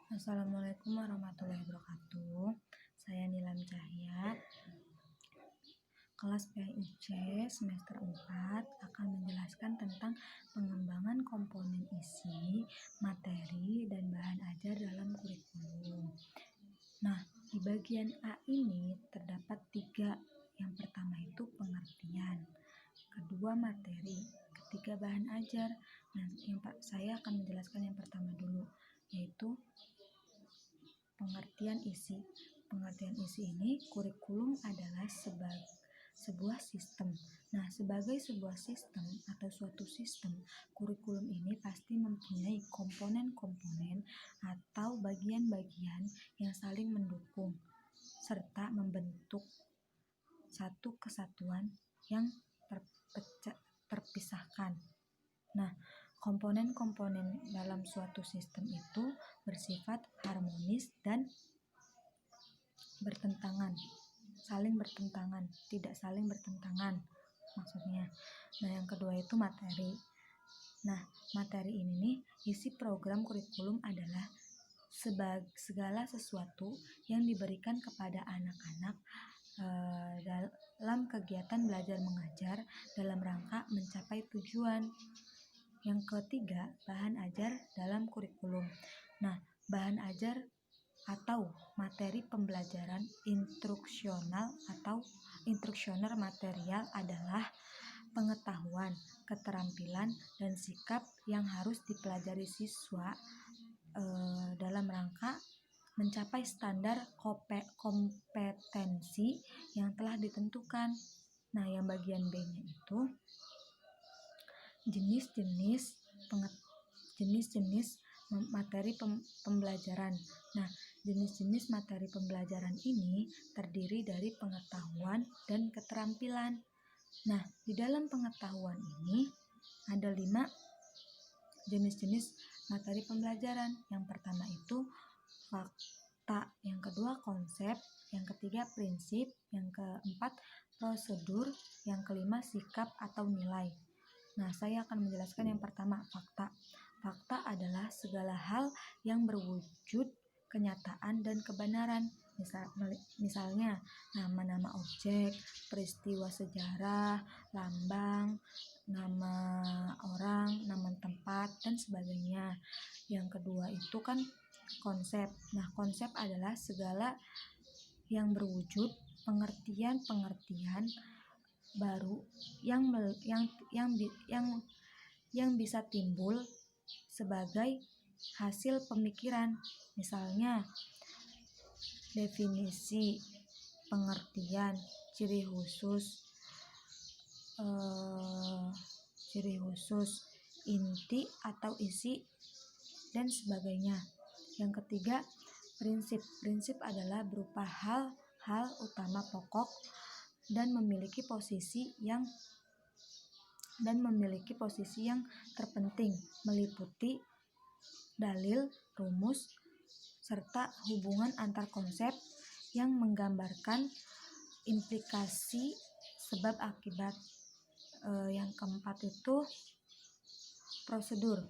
Assalamualaikum warahmatullahi wabarakatuh. Saya Nilam Cahya, kelas PIC semester 4 akan menjelaskan tentang pengembangan komponen isi, materi, dan bahan ajar dalam kurikulum. Nah, di bagian A ini terdapat 3. Yang pertama itu pengertian, kedua materi, ketiga bahan ajar. Nah, saya akan menjelaskan yang pertama dulu, yaitu pengertian isi. Pengertian isi ini, kurikulum adalah sebuah sistem. Nah, sebagai sebuah sistem atau suatu sistem, kurikulum ini pasti mempunyai komponen-komponen atau bagian-bagian yang saling mendukung serta membentuk satu kesatuan yang terpisahkan. Nah, komponen-komponen dalam suatu sistem itu bersifat harmonis dan tidak saling bertentangan maksudnya. Nah, yang kedua itu materi. Nah, materi ini nih, isi program kurikulum adalah segala sesuatu yang diberikan kepada anak-anak dalam kegiatan belajar mengajar dalam rangka mencapai tujuan. Yang ketiga, bahan ajar dalam kurikulum. Nah, bahan ajar atau materi pembelajaran instruksioner material adalah pengetahuan, keterampilan, dan sikap yang harus dipelajari siswa dalam rangka mencapai standar kompetensi yang telah ditentukan. Nah, yang bagian B-nya itu jenis-jenis materi pembelajaran. Nah, jenis-jenis materi pembelajaran ini terdiri dari pengetahuan dan keterampilan. Nah, di dalam pengetahuan ini ada 5 jenis-jenis materi pembelajaran. Yang pertama itu fakta, yang kedua konsep, yang ketiga prinsip, yang keempat prosedur, yang kelima sikap atau nilai. Nah, saya akan menjelaskan yang pertama, fakta. Fakta adalah segala hal yang berwujud kenyataan dan kebenaran. Misalnya nama-nama objek, peristiwa sejarah, lambang, nama orang, nama tempat, dan sebagainya. Yang kedua itu kan konsep. Nah, konsep adalah segala yang berwujud pengertian-pengertian baru yang bisa timbul sebagai hasil pemikiran. Misalnya definisi, pengertian, ciri khusus, inti atau isi, dan sebagainya. Yang ketiga, prinsip. Prinsip adalah berupa hal-hal utama pokok dan memiliki posisi yang terpenting, meliputi dalil, rumus, serta hubungan antar konsep yang menggambarkan implikasi sebab akibat. Yang keempat itu prosedur.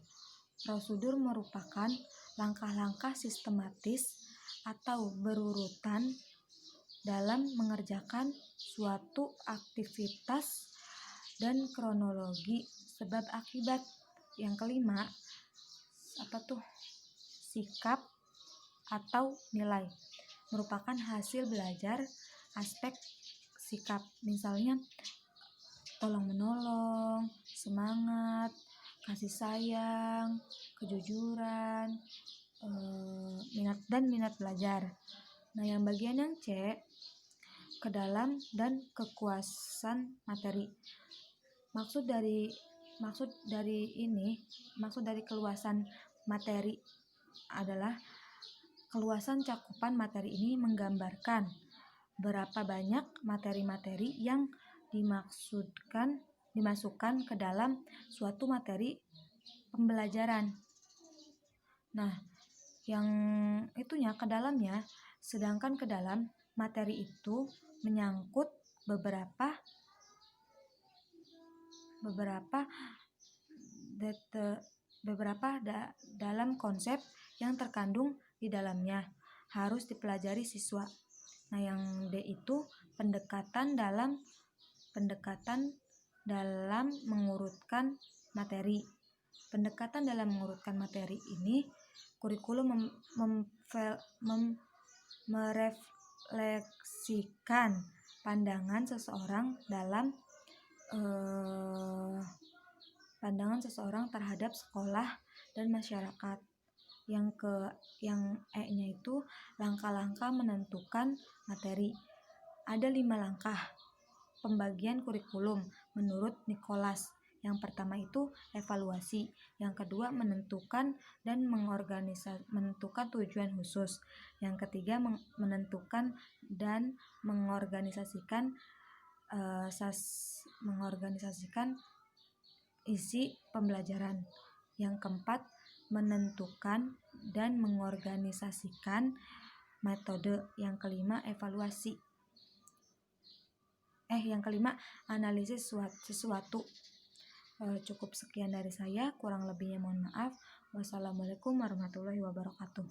Prosedur merupakan langkah-langkah sistematis atau berurutan dalam mengerjakan suatu aktivitas dan kronologi sebab akibat. Yang kelima sikap atau nilai, merupakan hasil belajar aspek sikap. Misalnya tolong menolong, semangat, kasih sayang, kejujuran, minat belajar. Nah, yang bagian yang C, kedalam dan kekuasaan materi. Maksud dari keluasan materi adalah keluasan cakupan materi ini menggambarkan berapa banyak materi-materi yang dimasukkan ke dalam suatu materi pembelajaran. Nah, yang itunya ke dalamnya, sedangkan ke dalam materi itu menyangkut beberapa dalam konsep yang terkandung di dalamnya harus dipelajari siswa. Nah, yang D itu pendekatan dalam mengurutkan materi. Pendekatan dalam mengurutkan materi ini kurikulum merefleksikan pandangan seseorang terhadap sekolah dan masyarakat. Yang E-nya itu langkah-langkah menentukan materi. Ada 5 langkah pembagian kurikulum menurut Nicholas. Yang pertama itu evaluasi, yang kedua menentukan tujuan khusus, yang ketiga menentukan dan mengorganisasikan isi pembelajaran, yang keempat menentukan dan mengorganisasikan metode, yang kelima analisis sesuatu. Cukup sekian dari saya, kurang lebihnya mohon maaf. Wassalamualaikum warahmatullahi wabarakatuh.